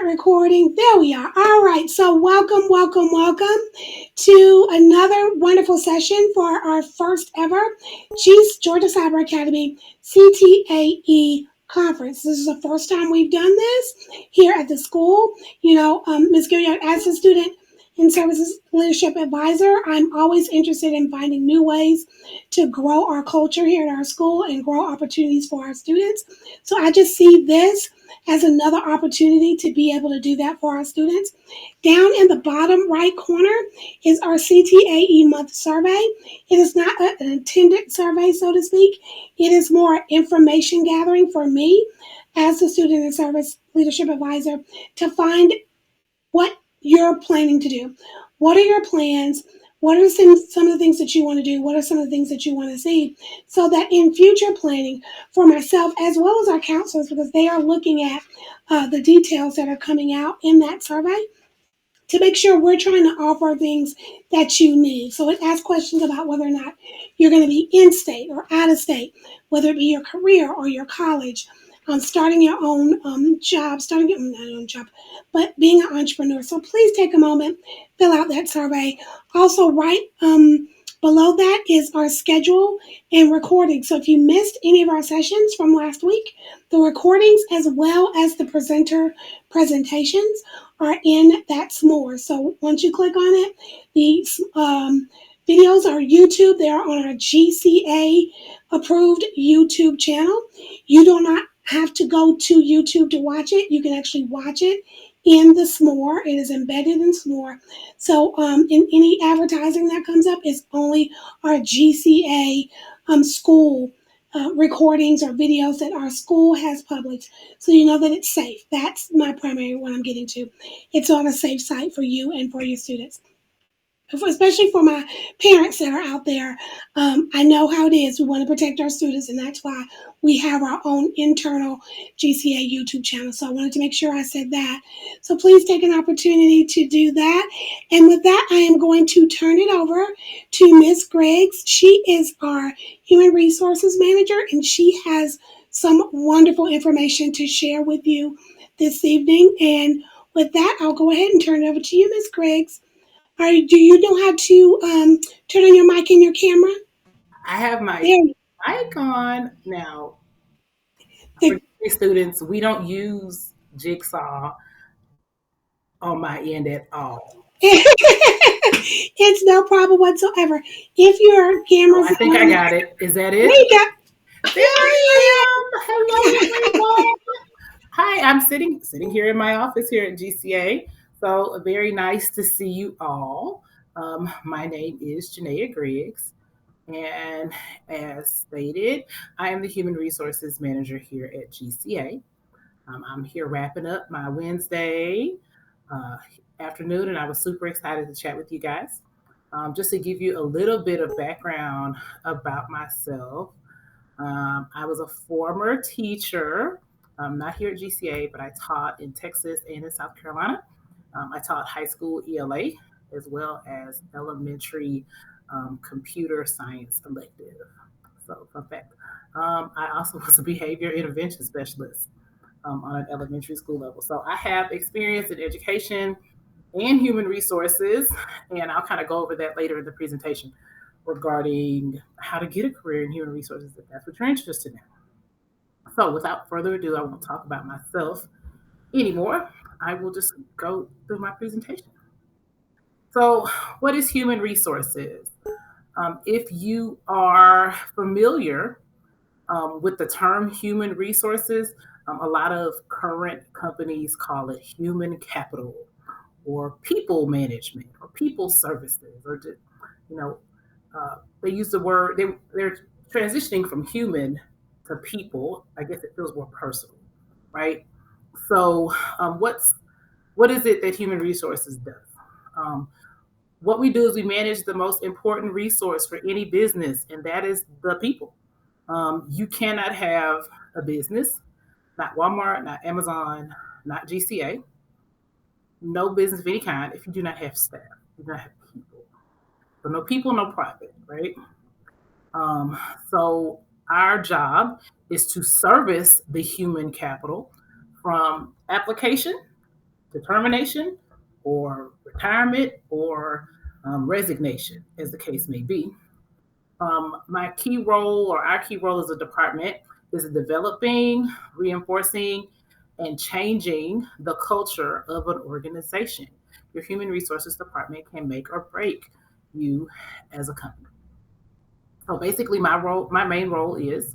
start recording. There we are. All right. So, welcome to another wonderful session for our first ever Georgia Cyber Academy CTAE conference. This is the first time we've done this here at the school. Ms. Gilliard, as a student and services leadership advisor, I'm always interested in finding new ways to grow our culture here at our school and grow opportunities for our students. So I just see this as another opportunity to be able to do that for our students. Down in the bottom right corner is our CTAE month survey. It is not an intended survey, so to speak. It is more information gathering for me as the student and service leadership advisor to find what you're planning to do. What are your plans? What are some of the things that you want to do? What are some of the things that you want to see? So that in future planning for myself as well as our counselors, because they are looking at the details that are coming out in that survey, to make sure we're trying to offer things that you need. So it asks questions about whether or not you're going to be in state or out of state, whether it be your career or your college, starting your own job, starting your not own job, but being an entrepreneur. So please take a moment, fill out that survey. Also, right below that is our schedule and recording. So if you missed any of our sessions from last week, the recordings as well as the presentations are in that s'more. So once you click on it, the videos are YouTube. They are on our GCA approved YouTube channel. You do not have to go to YouTube to watch it. You can actually watch it in the s'more. It is embedded in s'more. So in any advertising that comes up, it's only our GCA school recordings or videos that our school has published, so you know that it's safe. That's my primary one I'm getting to. It's on a safe site for you and for your students. Especially for my parents that are out there, I know how it is. We want to protect our students, and that's why we have our own internal GCA YouTube channel. So I wanted to make sure I said that. So please take an opportunity to do that. And with that, I am going to turn it over to Ms. Griggs. She is our Human Resources Manager, and she has some wonderful information to share with you this evening. And with that, I'll go ahead and turn it over to you, Ms. Griggs. Do you know how to turn on your mic and your camera? I have my There. mic on now. For The, students, we don't use Jigsaw on my end at all. it's no problem whatsoever. If your Oh, camera's I think I on, got it. Is that there it? you go. There I am. Hello, everyone. Hi, I'm sitting here in my office here at GCA. So very nice to see you all. My name is Janaea Griggs, and as stated, I am the Human Resources Manager here at GCA. I'm here wrapping up my Wednesday uh, afternoon, and I was super excited to chat with you guys. Just to give you a little bit of background about myself, I was a former teacher, not here at GCA, but I taught in Texas and in South Carolina. I taught high school ELA as well as elementary computer science elective. So, fun fact. I also was a behavior intervention specialist on an elementary school level. So I have experience in education and human resources, and I'll kind of go over that later in the presentation regarding how to get a career in human resources if that's what you're interested in. So without further ado, I won't talk about myself anymore. I will just go through my presentation. So, what is human resources? If you are familiar with the term human resources, a lot of current companies call it human capital or people management or people services, or you know, they use the word. They're transitioning from human to people. I guess it feels more personal, right? So, what is it that human resources does? Um, what we do is we manage the most important resource for any business, and that is the people. You cannot have a business, not Walmart, not Amazon, not GCA, no business of any kind if you do not have staff, you do not have people. So no people, no profit, right? Um, so our job is to service the human capital from application determination or retirement or resignation, as the case may be. My key role, or our key role as a department, is developing, reinforcing, and changing the culture of an organization. Your human resources department can make or break you as a company. So basically, my main role is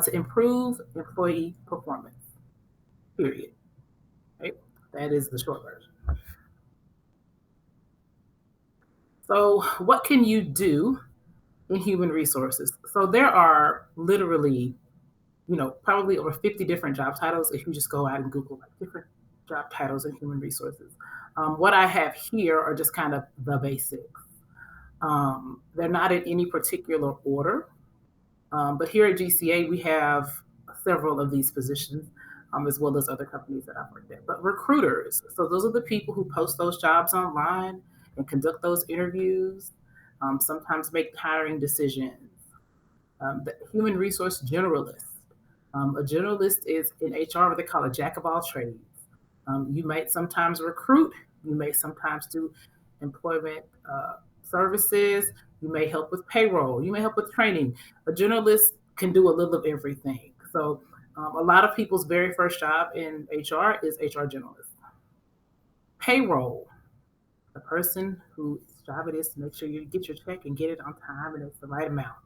to improve employee performance. Period. Right? That is the short version. So, what can you do in human resources? So, there are literally, probably over 50 different job titles if you just go out and Google like different job titles in human resources. What I have here are just kind of the basics. They're not in any particular order, but here at GCA, we have several of these positions, as well as other companies that I've worked at. But recruiters, so those are the people who post those jobs online and conduct those interviews, sometimes make hiring decisions. The human resource generalist. A generalist is in HR what they call a jack of all trades. You might sometimes recruit, you may sometimes do employment services, you may help with payroll, you may help with training. A generalist can do a little of everything. So, a lot of people's very first job in HR is HR generalist. Payroll, the person whose job it is to make sure you get your check and get it on time and it's the right amount.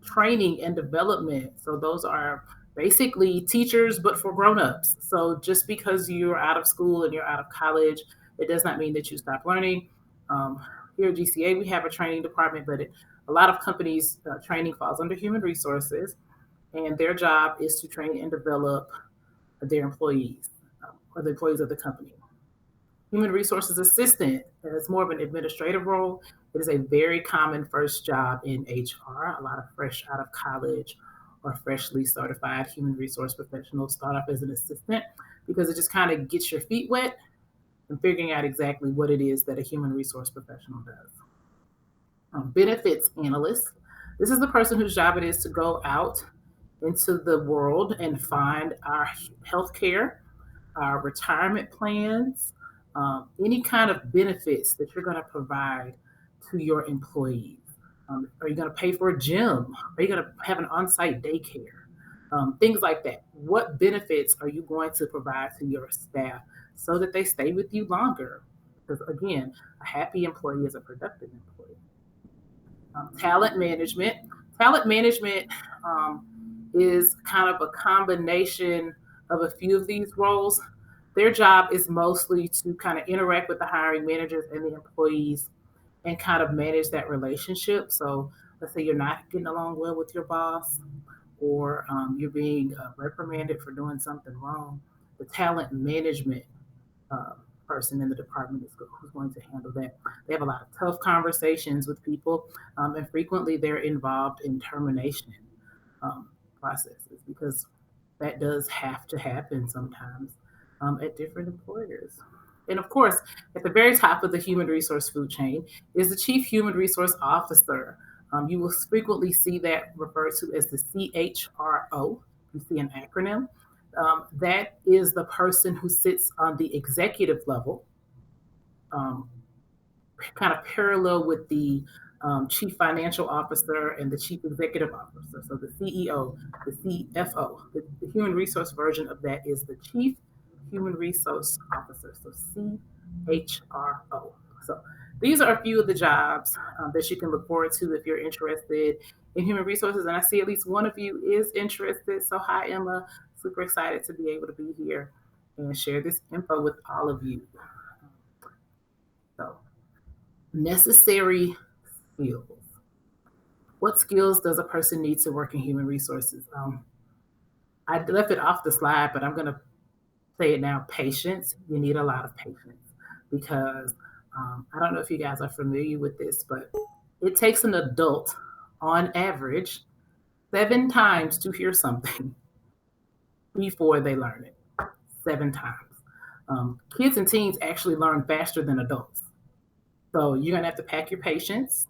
Training and development. So those are basically teachers, but for grown-ups. So just because you're out of school and you're out of college, it does not mean that you stop learning. Um, Here at GCA, we have a training department, but a lot of companies, training falls under human resources, and their job is to train and develop their employees or the employees of the company. Human resources assistant is more of an administrative role. It is a very common first job in HR. A lot of fresh out of college or freshly certified human resource professionals start off as an assistant because it just kind of gets your feet wet and figuring out exactly what it is that a human resource professional does. Benefits analyst. This is the person whose job it is to go out into the world and find our healthcare, our retirement plans, any kind of benefits that you're going to provide to your employees. Are you going to pay for a gym? Are you going to have an on site daycare? Things like that. What benefits are you going to provide to your staff so that they stay with you longer? Because again, a happy employee is a productive employee. Talent management. Talent management is kind of a combination of a few of these roles. Their job is mostly to kind of interact with the hiring managers and the employees and kind of manage that relationship. So let's say you're not getting along well with your boss or you're being reprimanded for doing something wrong. The talent management uh, person in the department is who's going to handle that. They have a lot of tough conversations with people, and frequently they're involved in termination um, processes because that does have to happen sometimes at different employers. And of course, at the very top of the human resource food chain is the chief human resource officer. You will frequently see that referred to as the CHRO. You see an acronym. That is the person who sits on the executive level, um, kind of parallel with the chief financial officer and the chief executive officer. So the CEO, the CFO, the human resource version of that is the chief human resource officer. So CHRO. So these are a few of the jobs that you can look forward to if you're interested in human resources. And I see at least one of you is interested. So hi, Emma. Super excited to be able to be here and share this info with all of you. So necessary skills. What skills does a person need to work in human resources? I left it off the slide, but I'm going to say it now. Patience. You need a lot of patience because I don't know if you guys are familiar with this, but it takes an adult on average 7 times to hear something before they learn it. 7 times. Kids and teens actually learn faster than adults. So you're going to have to pack your patience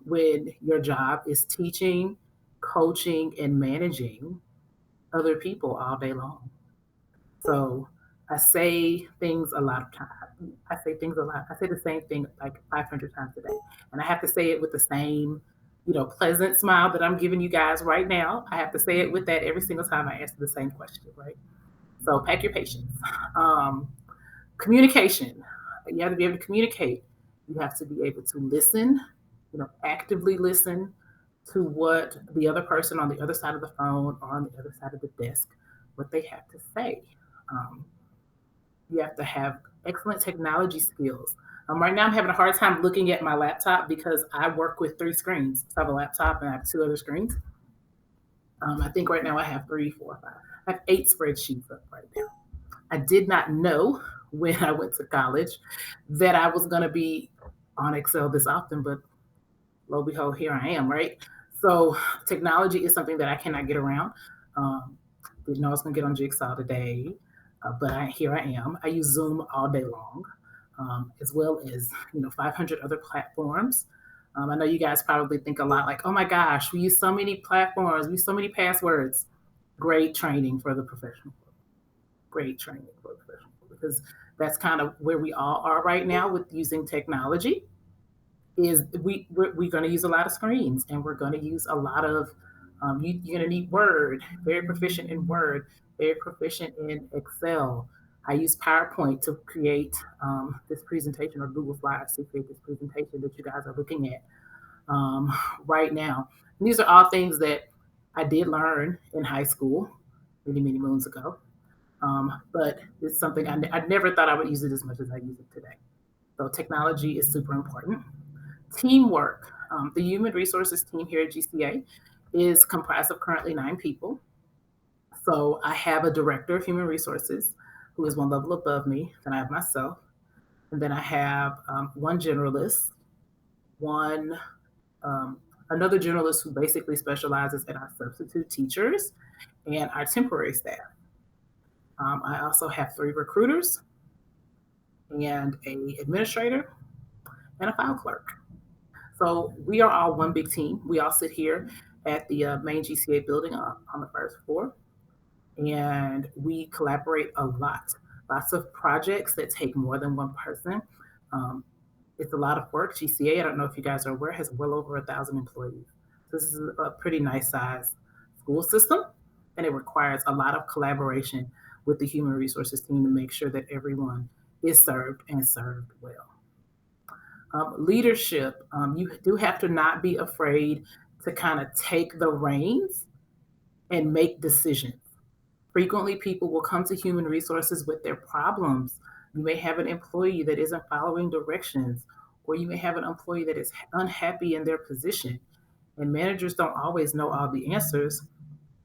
when your job is teaching, coaching, and managing other people all day long. So I say things a lot of times. I say things a lot. I say the same thing like 500 times a day. And I have to say it with the same, pleasant smile that I'm giving you guys right now. I have to say it with that every single time I answer the same question, right? So pack your patience. Um, Communication. You have to be able to communicate. You have to be able to listen, actively listen to what the other person on the other side of the phone or on the other side of the desk, what they have to say. Um, you have to have excellent technology skills. Right now, I'm having a hard time looking at my laptop because I work with three screens. So I have a laptop and I have two other screens. I think right now I have three, four, five. I have 8 spreadsheets up right now. I did not know when I went to college that I was going to be on Excel this often, but lo and behold, here I am, right? So technology is something that I cannot get around. Um, didn't know I was going to get on Jigsaw today, but here I am. I use Zoom all day long, as well as 500 other platforms. I know you guys probably think a lot like, oh my gosh, we use so many platforms, we use so many passwords. Great training for the professional. Great training for the professional because that's kind of where we all are right now with using technology is we're going to use a lot of screens and we're going to use a lot of you're going to need Word, very proficient in Word, very proficient in Excel. I use PowerPoint to create this presentation or Google Slides to create this presentation that you guys are looking at right now. And these are all things that I did learn in high school many, many moons ago. But it's something I never thought I would use it as much as I use it today. So technology is super important. Teamwork. The human resources team here at GCA is comprised of currently 9 people. So I have a director of human resources who is one level above me. Then I have myself. And then I have one generalist, one another generalist who basically specializes in our substitute teachers and our temporary staff. I also have 3 recruiters and a administrator and a file clerk. So we are all one big team. We all sit here at the main GCA building on the first floor, and we collaborate a lot. Lots of projects that take more than one person. Um, it's a lot of work. GCA, I don't know if you guys are aware, has well over 1,000 employees. So this is a pretty nice size school system, and it requires a lot of collaboration with the human resources team to make sure that everyone is served and served well. Leadership, you do have to not be afraid to kind of take the reins and make decisions. Frequently, people will come to human resources with their problems. You may have an employee that isn't following directions, or you may have an employee that is unhappy in their position. And managers don't always know all the answers.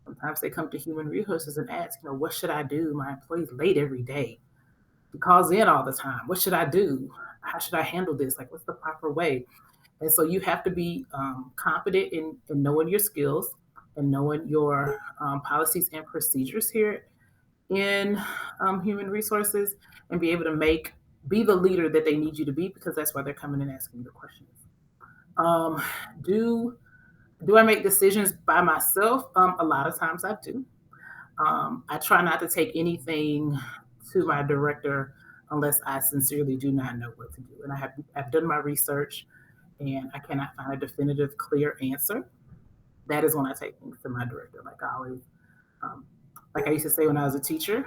Sometimes they come to human resources and ask, what should I do? My employee's late every day. He calls in all the time. What should I do? How should I handle this? Like, what's the proper way? And so you have to be confident in knowing your skills and knowing your policies and procedures here in human resources and be able to be the leader that they need you to be because that's why they're coming and asking you the questions. Um, do do I make decisions by myself? A lot of times I do. I try not to take anything to my director unless I sincerely do not know what to do. And I've done my research and I cannot find a definitive, clear answer. That is when I take things to my director. Like I always, um, like I used to say when I was a teacher,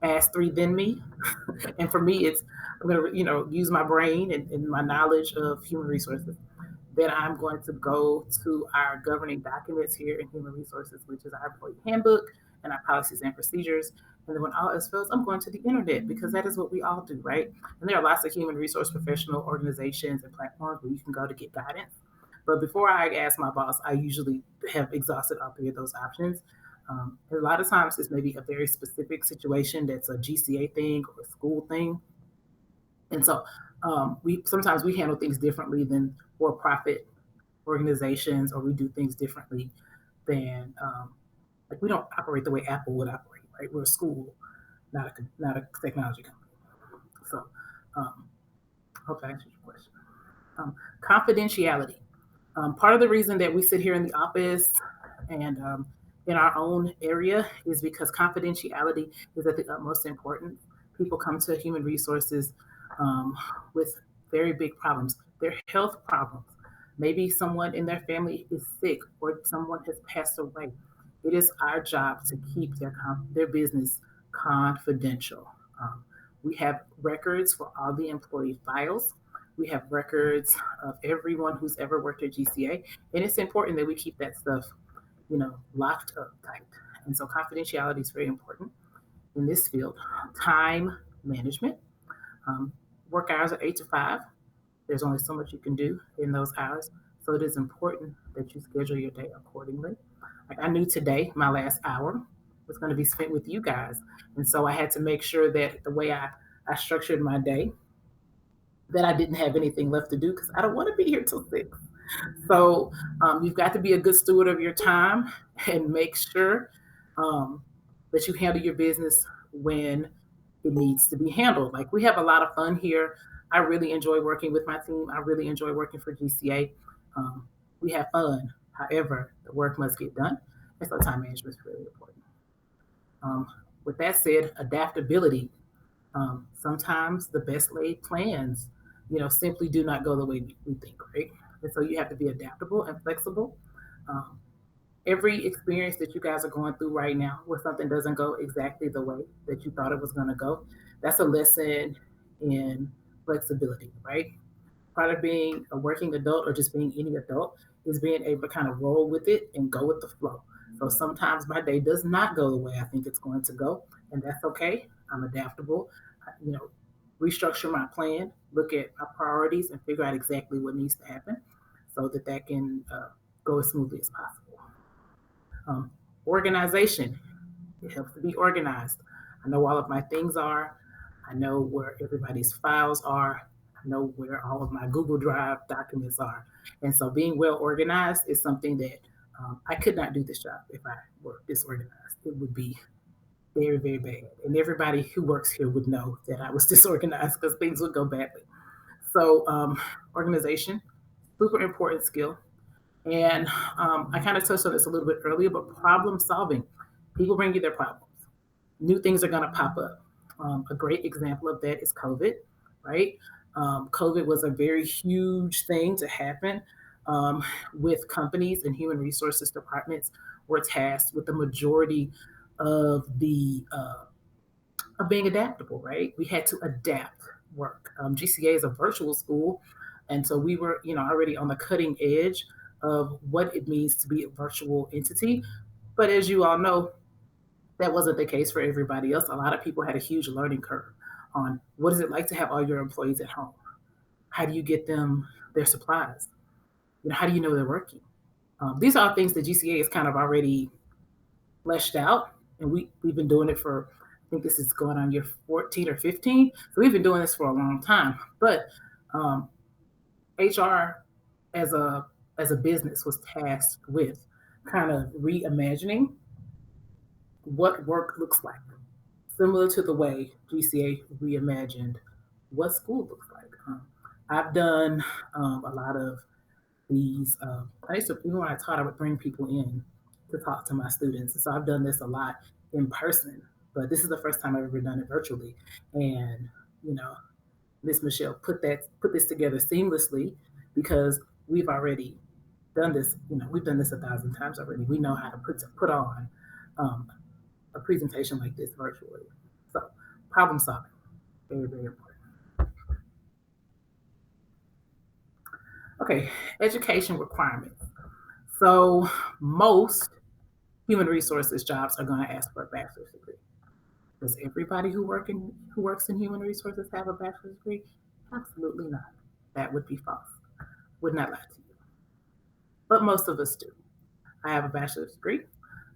ask three, then me. And for me, it's I'm going to use my brain and my knowledge of human resources. Then I'm going to go to our governing documents here in human resources, which is our employee handbook and our policies and procedures. And then when all else fails, I'm going to the internet because that is what we all do, right? And there are lots of human resource professional organizations and platforms where you can go to get guidance. But before I ask my boss, I usually have exhausted all 3 of those options. A lot of times it's maybe a very specific situation that's a GCA thing or a school thing. And so we handle things differently than for-profit organizations, or we do things differently than like we don't operate the way Apple would operate. Right, we're a school, not a technology company. So, um, hope I answered your question. Confidentiality. Part of the reason that we sit here in the office and in our own area is because confidentiality is at the utmost importance. People come to human resources um, with very big problems, their health problems. Maybe someone in their family is sick or someone has passed away. It is our job to keep their business confidential. Um, we have records for all the employee files. We have records of everyone who's ever worked at GCA, and it's important that we keep that stuff, locked up tight. And so confidentiality is very important in this field. Time management. Um, Work hours are 8 to 5. There's only so much you can do in those hours. So it is important that you schedule your day accordingly. Like I knew today, my last hour was going to be spent with you guys. And so I had to make sure that the way I structured my day, that I didn't have anything left to do because I don't want to be here till 6. So you've got to be a good steward of your time and make sure um, that you handle your business when it needs to be handled. Like we have a lot of fun here. I really enjoy working with my team. I really enjoy working for GCA. Um, we have fun. However, the work must get done. And so time management is really important. Um, with that said, adaptability. Sometimes the best laid plans, simply do not go the way we think, right? And so you have to be adaptable and flexible. Um, every experience that you guys are going through right now where something doesn't go exactly the way that you thought it was going to go, that's a lesson in flexibility, right? Part of being a working adult or just being any adult is being able to kind of roll with it and go with the flow. So sometimes my day does not go the way I think it's going to go, and that's okay. I'm adaptable. You know, restructure my plan, look at my priorities, and figure out exactly what needs to happen so that can go as smoothly as possible. Organization. It helps to be organized. I know all of my things are. I know where everybody's files are. I know where all of my Google Drive documents are. And so being well organized is something that I could not do this job if I were disorganized. It would be very, very bad. And everybody who works here would know that I was disorganized because things would go badly. So, organization, super important skill. And I kind of touched on this a little bit earlier, but problem solving. People bring you their problems. New things are going to pop up. A great example of that is COVID, right? COVID was a very huge thing to happen with companies and human resources departments were tasked with the majority of the of being adaptable, right? We had to adapt work. GCA is a virtual school, and so we were, already on the cutting edge of what it means to be a virtual entity. But as you all know, that wasn't the case for everybody else. A lot of people had a huge learning curve on what is it like to have all your employees at home? How do you get them their supplies? How do you know they're working? These are all things that GCA is kind of already fleshed out, and we've been doing it for, I think this is going on year 14 or 15. So we've been doing this for a long time. But um, HR as a business was tasked with kind of reimagining what work looks like, similar to the way GCA reimagined what school looks like. I've done a lot of these. I used to, even when I taught, I would bring people in to talk to my students. So I've done this a lot in person, but this is the first time I've ever done it virtually. And you know, Miss Michelle put this together seamlessly because we've already done this. We've done this 1,000 times already. We know how to put on um, a presentation like this virtually. So problem solving, very, very important. Okay, education requirements. So most human resources jobs are going to ask for a bachelor's degree. Does everybody who works in human resources have a bachelor's degree? Absolutely not. That would be false. Would not lie to you. But most of us do. I have a bachelor's degree.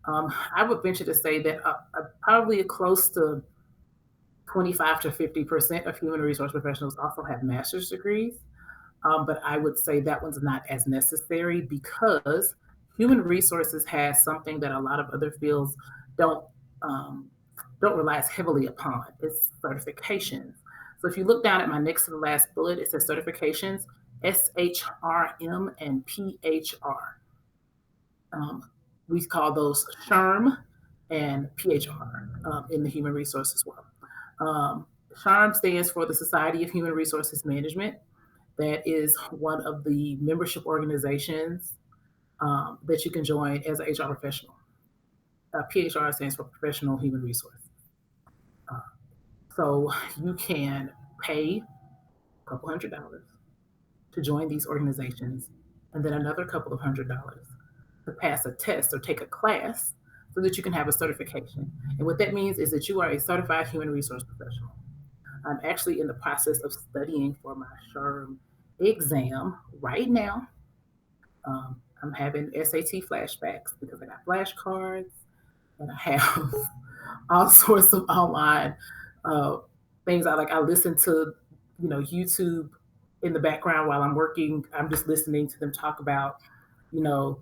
I would venture to say that probably close to 25 to 50% of human resource professionals also have master's degrees. But I would say that one's not as necessary because human resources has something that a lot of other fields don't um, don't rely as heavily upon. It's certifications. So if you look down at my next to the last bullet, it says certifications, SHRM and PHR. We call those SHRM and PHR in the human resources world. Um, SHRM stands for the Society of Human Resources Management. That is one of the membership organizations that you can join as an HR professional. PHR stands for Professional Human Resource. Uh, so you can pay a couple $100 to join these organizations, and then another couple of $100 to pass a test or take a class so that you can have a certification. And what that means is that you are a certified human resource professional. I'm actually in the process of studying for my SHRM exam right now. I'm having SAT flashbacks because I got flashcards and I have all sorts of online uh, things. I listen to, YouTube in the background while I'm working. I'm just listening to them talk about, you know,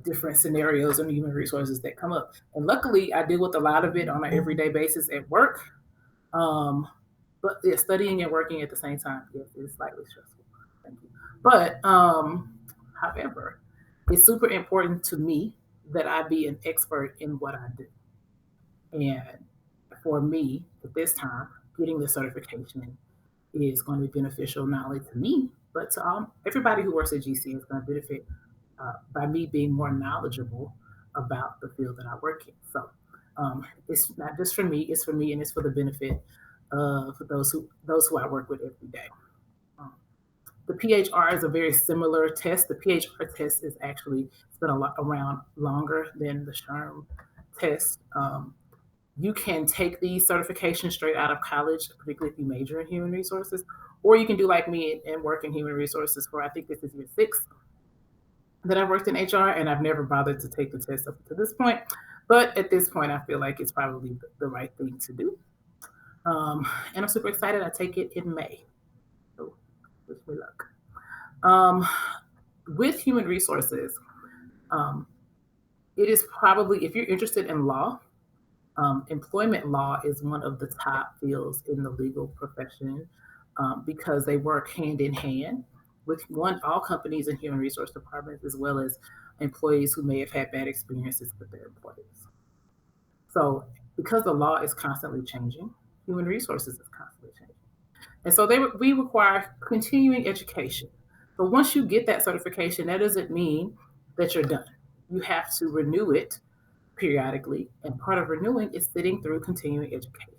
different scenarios and human resources that come up. And luckily, I deal with a lot of it on an everyday basis at work. Um, but yeah, studying and working at the same time, yes, it's slightly stressful. Thank you. But however, it's super important to me that I be an expert in what I do. And for me, at this time, getting the certification is going to be beneficial not only to me, but to everybody who works at GC is going to benefit by me being more knowledgeable about the field that I work in. So it's not just for me; it's for me, and it's for the benefit of those who I work with every day. Um, the PHR is a very similar test. The PHR test is actually it's been a lot around longer than the SHRM test. You can take these certifications straight out of college, particularly if you major in human resources, or you can do like me and work in human resources for I think this is year 6 that I worked in HR, and I've never bothered to take the test up to this point. But at this point, I feel like it's probably the right thing to do. And I'm super excited. I take it in May. So wish me luck. Um, with human resources, um, it is probably, if you're interested in law, employment law is one of the top fields in the legal profession because they work hand in hand with all companies and human resource departments, as well as employees who may have had bad experiences with their employees. So, because the law is constantly changing, human resources is constantly changing. And so we require continuing education. So once you get that certification, that doesn't mean that you're done. You have to renew it periodically, and part of renewing is sitting through continuing education.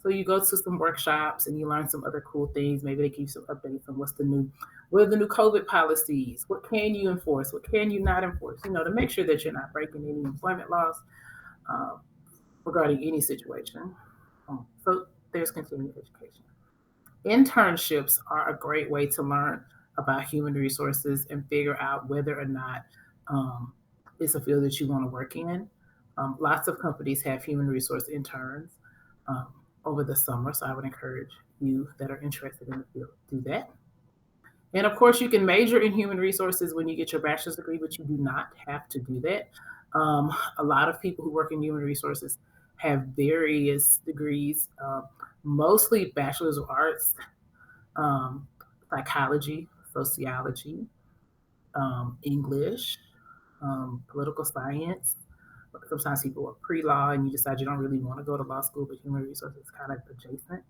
So you go to some workshops and you learn some other cool things. Maybe they give you some updates on what are the new COVID policies? What can you enforce? What can you not enforce? To make sure that you're not breaking any employment laws um, regarding any situation. So there's continuing education. Internships are a great way to learn about human resources and figure out whether or not um, it's a field that you want to work in. Lots of companies have human resource interns um, over the summer, so I would encourage you that are interested in the field to do that. And of course, you can major in human resources when you get your bachelor's degree, but you do not have to do that. A lot of people who work in human resources have various degrees, mostly bachelor's of arts, um, psychology, sociology, English, political science. Sometimes people are pre-law and you decide you don't really want to go to law school, but human resources is kind of adjacent.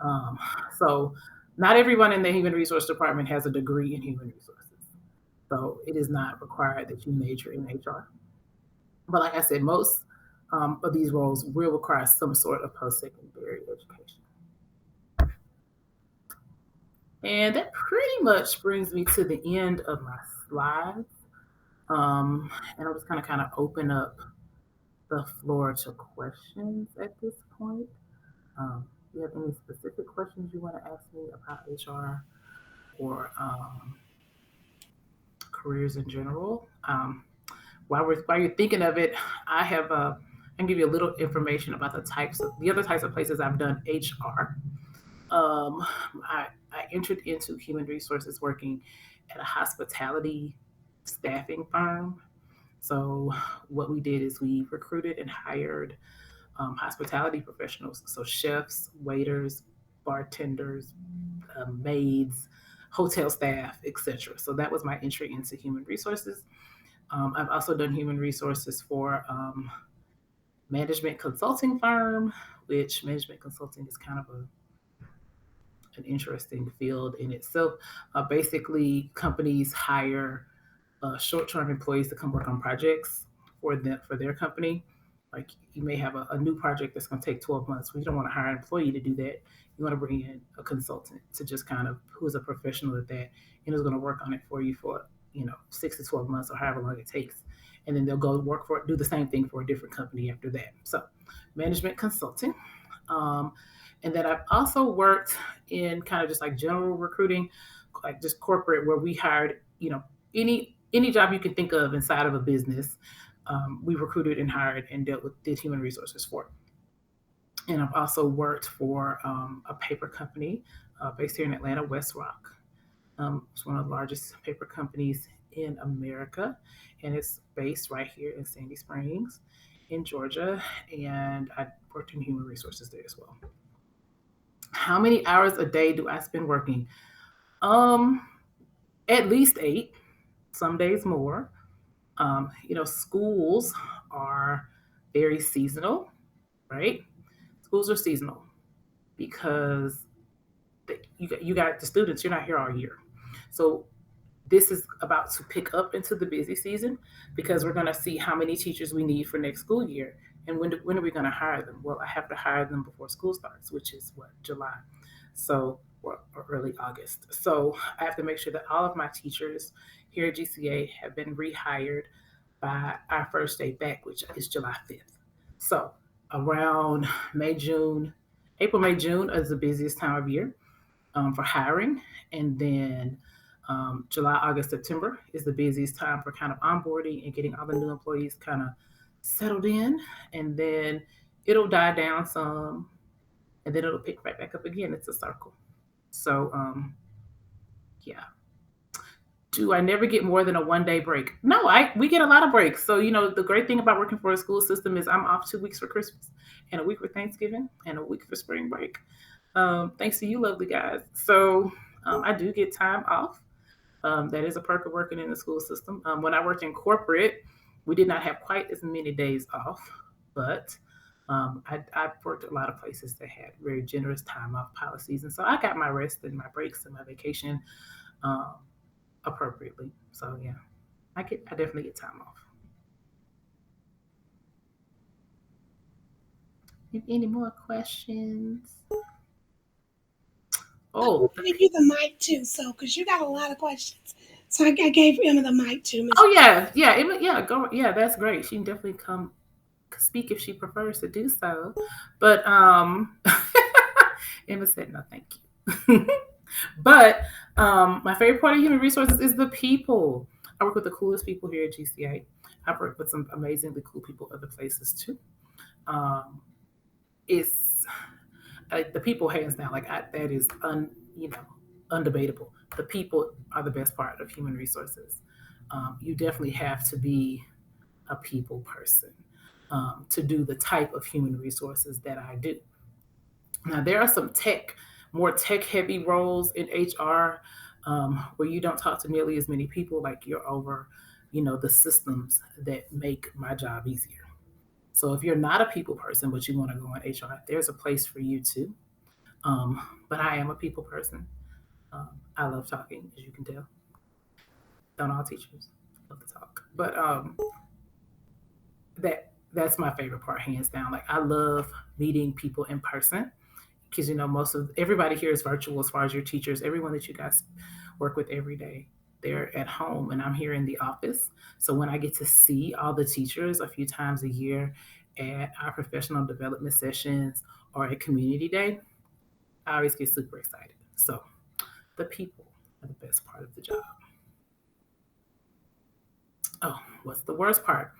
Um, so not everyone in the human resource department has a degree in human resources. So it is not required that you major in HR. But like I said, most of these roles will require some sort of post-secondary education. And that pretty much brings me to the end of my slides. And I'm just going to kind of open up the floor to questions at this point. Do you have any specific questions you want to ask me about HR or careers in general? While you're thinking of it, I can give you a little information about the other types of places I've done HR. I entered into human resources working at a hospitality staffing firm. So what we did is we recruited and hired hospitality professionals, so chefs, waiters, bartenders, maids, hotel staff, etc. So that was my entry into human resources. I've also done human resources for management consulting firm, which management consulting is kind of an interesting field in itself. Basically, companies hire short-term employees to come work on projects for their company. Like you may have a new project that's going to take 12 months. Well, you don't want to hire an employee to do that. You want to bring in a consultant to just kind of who's a professional at that and who's going to work on it for you for 6 to 12 months or however long it takes, and then they'll go work for do the same thing for a different company after that. So, management consulting. Um, and then I've also worked in kind of just like general recruiting, like just corporate, where we hired, any job you can think of inside of a business. We recruited and hired and did human resources for. And I've also worked for a paper company based here in Atlanta, West Rock. It's one of the largest paper companies in America, and it's based right here in Sandy Springs, in Georgia. And I worked in human resources there as well. How many hours a day do I spend working? Um, at least 8, some days more. Schools are very seasonal, right? Schools are seasonal because you got the students. You're not here all year, so this is about to pick up into the busy season because we're going to see how many teachers we need for next school year. And when are we going to hire them? Well, I have to hire them before school starts, which is what, July. So, or early August. So I have to make sure that all of my teachers here at GCA have been rehired by our first day back, which is July 5th. So around May, June, April, May, June is the busiest time of year for hiring. And then July, August, September is the busiest time for kind of onboarding and getting all the new employees kind of settled in. And then it'll die down some, and then it'll pick right back up again. It's a circle. So, yeah. Do I never get more than a 1 day break? No, we get a lot of breaks. So, the great thing about working for a school system is I'm off 2 weeks for Christmas and a week for Thanksgiving and a week for spring break. Thanks to you, lovely guys. So, I do get time off. That is a perk of working in the school system. When I worked in corporate, we did not have quite as many days off, but I've worked at a lot of places that had very generous time off policies. And so I got my rest and my breaks and my vacation um, appropriately. So, yeah, I definitely get time off. Any more questions? I'm Oh, giving you the mic too, so because you got a lot of questions. So I gave Emma the mic too, Miss. oh yeah, yeah, yeah. Go, yeah. That's great. She can definitely come speak if she prefers to do so. But Emma said no, thank you. But my favorite part of human resources is the people. I work with the coolest people here at GCA. I've worked with some amazingly cool people other places too. Um, it's the people hands down. That is undebatable. The people are the best part of human resources. You definitely have to be a people person to do the type of human resources that I do. Now, there are some more tech heavy roles in HR where you don't talk to nearly as many people, like you're over, the systems that make my job easier. So if you're not a people person, but you want to go in HR, there's a place for you too. But I am a people person. I love talking, as you can tell. Don't all teachers love to talk, but that's my favorite part, hands down. Like I love meeting people in person because most of everybody here is virtual as far as your teachers. Everyone that you guys work with every day, they're at home, and I'm here in the office. So when I get to see all the teachers a few times a year at our professional development sessions or at community day, I always get super excited. So the people are the best part of the job. Oh, what's the worst part?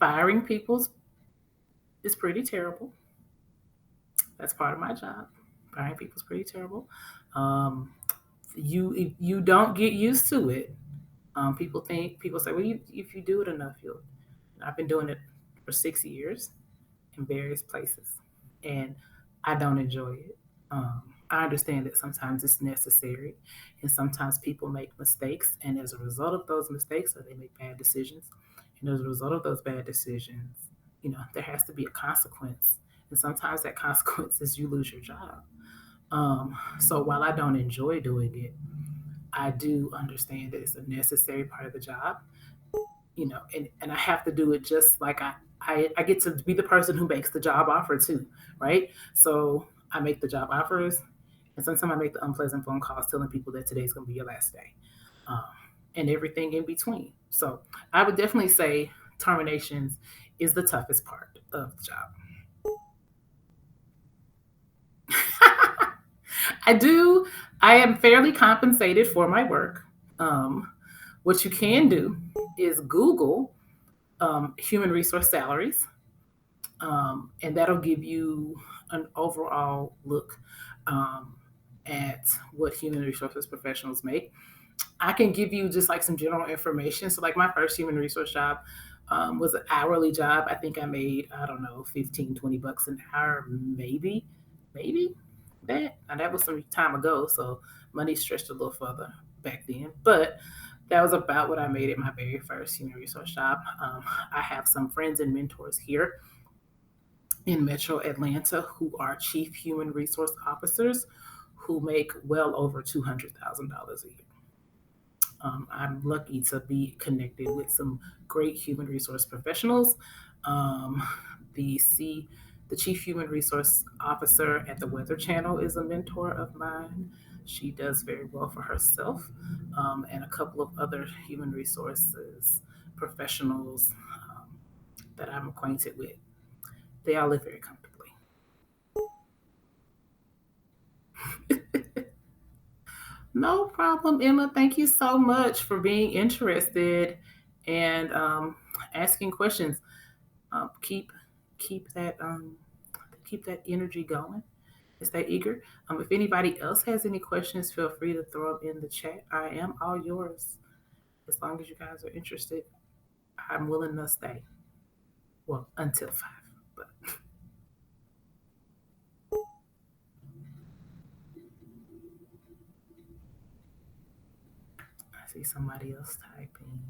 Firing people's is pretty terrible. That's part of my job. Firing people's pretty terrible. Um, you don't get used to it. People say, well, if you do it enough, you'll. I've been doing it for 6 years in various places, and I don't enjoy it. I understand that sometimes it's necessary, and sometimes people make mistakes, and as a result of those mistakes, or they make bad decisions, and as a result of those bad decisions, there has to be a consequence, and sometimes that consequence is you lose your job. So while I don't enjoy doing it, I do understand that it's a necessary part of the job, and I have to do it just like I get to be the person who makes the job offer too, right? So I make the job offers, and sometimes I make the unpleasant phone calls telling people that today's going to be your last day, um, and everything in between. So I would definitely say terminations is the toughest part of the job. I do. I am fairly compensated for my work. Um, what you can do is Google human resource salaries, and that'll give you an overall look um, at what human resources professionals make. I can give you just like some general information. So, like my first human resource job was an hourly job. I think I made, I don't know, 15, $20 an hour, maybe that. And that was some time ago. So, money stretched a little further back then. But that was about what I made at my very first human resource job. I have some friends and mentors here in Metro Atlanta who are chief human resource officers who make well over $200,000 a year. I'm lucky to be connected with some great human resource professionals. Um, the C, the chief human resource officer at the Weather Channel is a mentor of mine. She does very well for herself, and a couple of other human resources professionals that I'm acquainted with. They all live very comfortably. No problem, Emma. Thank you so much for being interested and asking questions. Keep keep that keep that energy going. Stay eager. If anybody else has any questions, feel free to throw them in the chat. I am all yours. As long as you guys are interested, I'm willing to stay. Well, until 5. But I see somebody else typing.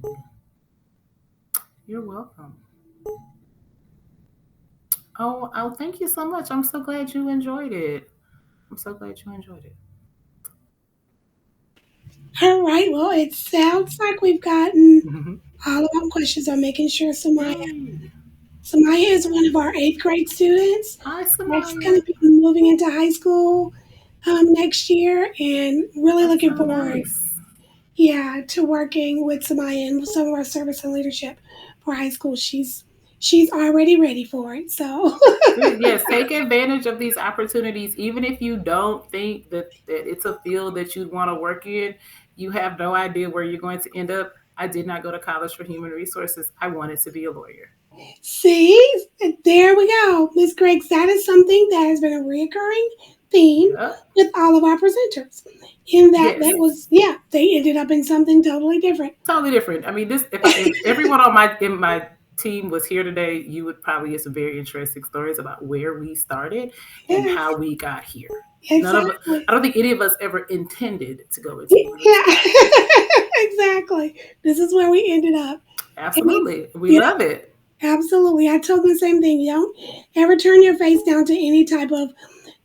You're welcome. Oh, thank you so much. I'm so glad you enjoyed it. I'm so glad you enjoyed it. All right. Well, it sounds like we've gotten Mm-hmm. all of our questions. I'm making sure Yay! Samaya is one of our eighth grade students. Hi, That's Samaya. going to be moving into high school next year, and really That's looking so forward, nice. yeah, to working with Samaya and some of our service and leadership for high school. She's already ready for it. So Good. Yes, take advantage of these opportunities. Even if you don't think that it's a field that you'd want to work in, you have no idea where you're going to end up. I did not go to college for human resources. I wanted to be a lawyer. see, there we go, Miss Griggs. That is something that has been a reoccurring theme Yep. with all of our presenters. In that Yes. was, yeah, they ended up in something totally different. Totally different. I mean, this if everyone on my team was here today, you would probably get some very interesting stories about where we started and Yes, how we got here. None of us, exactly. I don't think any of us ever intended to go into human Yeah, resources. exactly. This is where we ended up. And it's, Absolutely, we you know, love it. absolutely. I told them the same thing. You don't ever turn your face down to any type of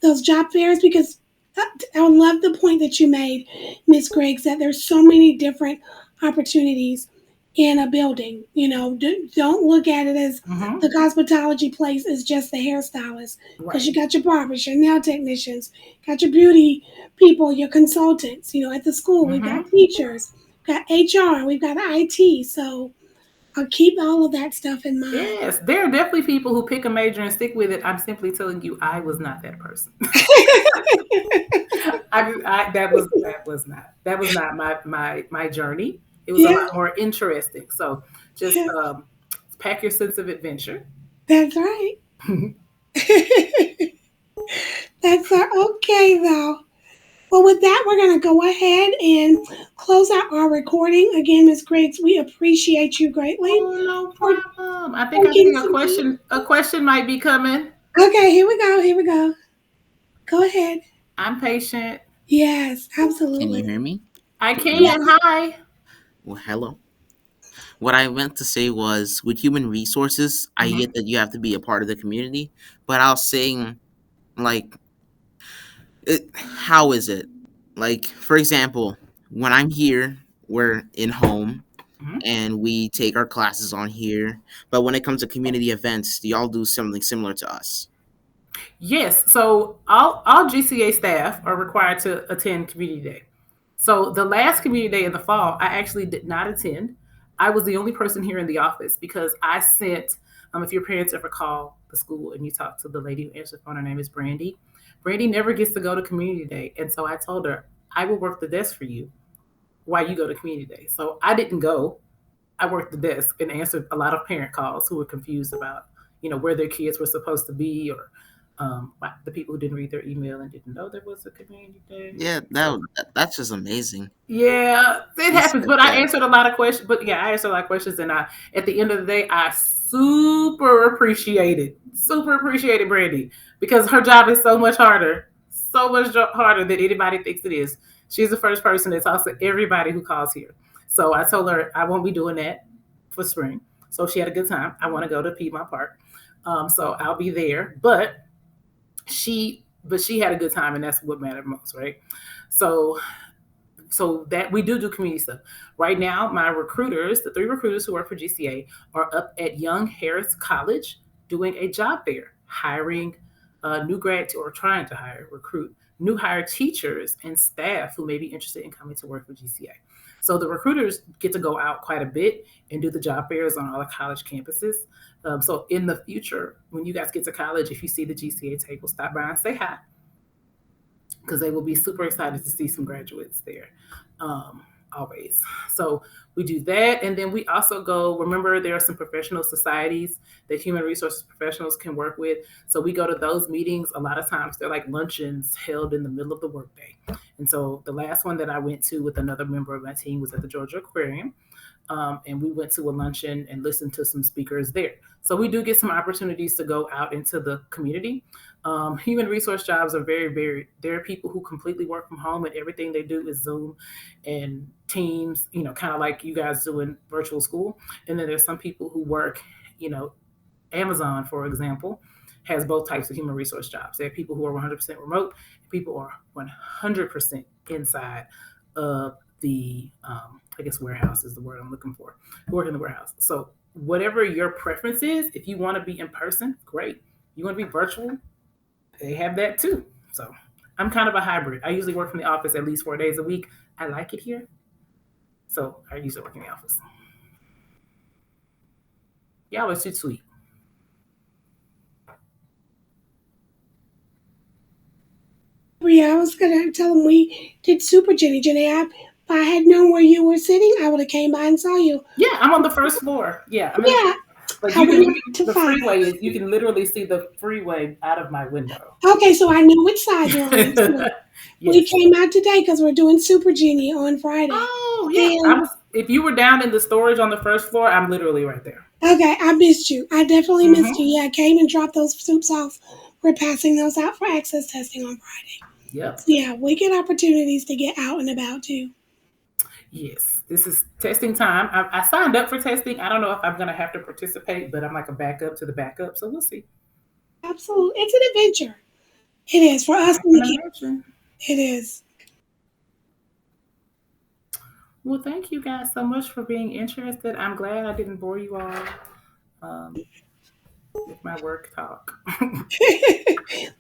those job fairs because I love the point that you made, Miss Griggs, that there's so many different opportunities in a building. Don't look at it as Hmm. the cosmetology place is just the hairstylist because Right. you got your barbers, your nail technicians, got your beauty people, your consultants. At the school we've got Hmm. teachers, we've got HR, we've got IT. So I'll keep all of that stuff in mind. Yes, there are definitely people who pick a major and stick with it. I'm simply telling you, I was not that person. That was not my journey. It was a Yeah, lot more interesting. So just yeah, pack your sense of adventure. that's right. That's okay though. Well, with that, we're going to go ahead and close out our recording. Again, Ms. Griggs, we appreciate you greatly Oh, no for problem. I getting think a some time. question might be coming. Okay, here we go. Here we go. Go ahead. I'm patient. Yes, Can you absolutely. hear me? I Yeah. can. Hi. Well, hello. What I meant to say was with human resources, I Hmm. get that you have to be a part of the community, but I was saying, like, how is it? Like, for example, when I'm here, we're in home Hmm. and we take our classes on here, but when it comes to community events, do y'all do something similar to us? Yes. So all GCA staff are required to attend community day. So the last community day in the fall, I actually did not attend. I was the only person here in the office because I sent. If your parents ever call the school and you talk to the lady who answered the phone, her name is Brandy. Brandy never gets to go to community day, and so I told her I will work the desk for you while you go to community day. So I didn't go. I worked the desk and answered a lot of parent calls who were confused about, where their kids were supposed to be, or the people who didn't read their email and didn't know there was a community day. Yeah, So that's just amazing. yeah, it It's happens. like But I that. answered a lot of questions. But yeah, I answered a lot of questions, and at the end of the day, I super appreciated Brandy because her job is so much harder than anybody thinks it is. She's the first person that talks to everybody who calls here. So I told her I won't be doing that for spring. So she had a good time. I want to go to Piedmont Park, so I'll be there. But she had a good time, and that's what mattered most, right? So that we do community stuff. Right now, my recruiters, the three recruiters who work for GCA, are up at Young Harris College doing a job fair, hiring new grads or trying to recruit new hire teachers and staff who may be interested in coming to work for GCA. So the recruiters get to go out quite a bit and do the job fairs on all the college campuses. So in the future, when you guys get to college, if you see the GCA table, stop by and say hi because they will be super excited to see some graduates there. Always. So we do that. And then we also go, remember, there are some professional societies that human resources professionals can work with. So we go to those meetings. A lot of times they're like luncheons held in the middle of the workday. And so the last one that I went to with another member of my team was at the Georgia Aquarium. And we went to a luncheon and listened to some speakers there. So we do get some opportunities to go out into the community. Human resource jobs are very varied. There are people who completely work from home and everything they do is Zoom and Teams, kind of like you guys do in virtual school. And then there's some people who work, you know, Amazon, for example, has both types of human resource jobs. There are people who are 100% remote, people are 100% inside of the, I guess, warehouse is the word I'm looking for, who work in the warehouse. So, whatever your preference is, if you want to be in person, great. You want to be virtual, they have that too. So, I'm kind of a hybrid. I usually work from the office at least 4 days a week. I like it here, so I usually work in the office. Y'all are too sweet. Yeah, I was gonna tell them we did Super Jenny. Jenny, if I had known where you were sitting, I would have came by and saw you. Yeah, I'm on the first floor. Yeah, I'm in Yeah, like I went to the find. freeway is you can literally see the freeway out of my window. Okay, so I know which side you're on. So we Yes. came out today because we're doing Super Genie on Friday. Oh yeah. I And was if you were down in the storage on the first floor, I'm literally right there. okay, I missed you. I definitely missed you. Hmm. Yeah, I came and dropped those soups off. We're passing those out for access testing on Friday. Yep. So yeah, we get opportunities to get out and about too. Yes. This is testing time. I signed up for testing. I don't know if I'm gonna have to participate, but I'm like a backup to the backup, so we'll see. Absolutely. It's an adventure. It is for us I and can the kids. imagine. It is. Well, thank you guys so much for being interested. I'm glad I didn't bore you all um, with my work talk.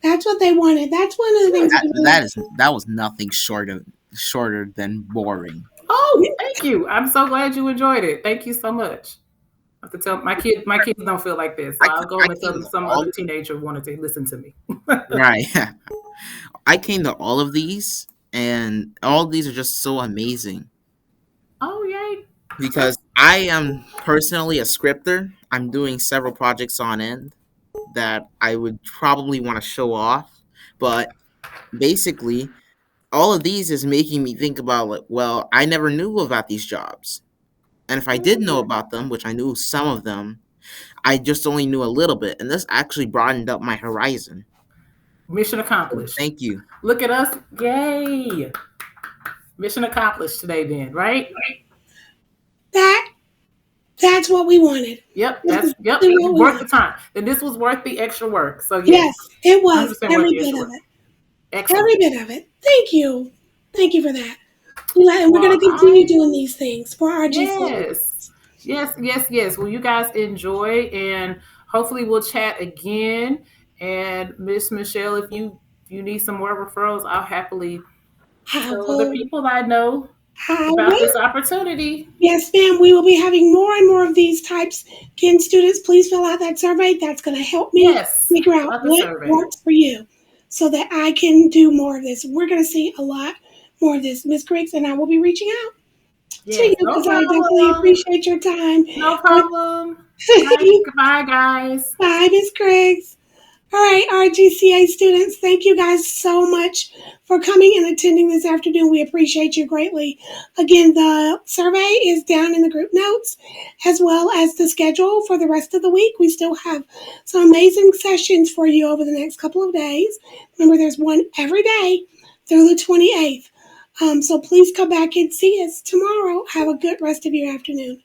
That's what they wanted. That's one of the things That we that really. is that was nothing shorter than boring. Oh, thank you. I'm so glad you enjoyed it. Thank you so much. I have to tell my kids don't feel like this, so I'll go I home and tell came them to some all other teenager wanted to listen to me. right. I came to all of these, and all of these are just so amazing Oh yay! because That's I am personally a scripter. I'm doing several projects on end that I would probably want to show off, but basically, all of these is making me think about like, well, I never knew about these jobs, and if I did know about them, which I knew some of them, I just only knew a little bit, and this actually broadened up my horizon. Mission accomplished. Thank you. Look at us. Yay. Mission accomplished today then, right? That that's what we wanted. Yep, This is yep, exactly what we worth the wanted. time. Then this was worth the extra work. So yes, Yes, it was 100% worth every the bit extra of work. it. Excellent. Every bit of it. Thank you. Thank you for that. And we're Well, going to continue doing these things for our GCA. yes. Yes. Well, you guys enjoy, and hopefully we'll chat again. And Miss Michelle, if you need some more referrals, I'll happily I tell other will. people I know I about will. this opportunity. Yes, ma'am. We will be having more and more of these types. Again, students, please fill out that survey. That's going to help me Yes, figure fill out out the what survey. works for you so that I can do more of this. We're going to see a lot more of this. Miss Griggs and I will be reaching out to Yes, you no because I definitely problem. appreciate your time. No problem. All right, goodbye, guys. Bye, Miss Griggs. All right, our GCA students, thank you guys so much for coming and attending this afternoon. We appreciate you greatly. Again, the survey is down in the group notes, as well as the schedule for the rest of the week. We still have some amazing sessions for you over the next couple of days. Remember, there's one every day through the 28th. So please come back and see us tomorrow. Have a good rest of your afternoon.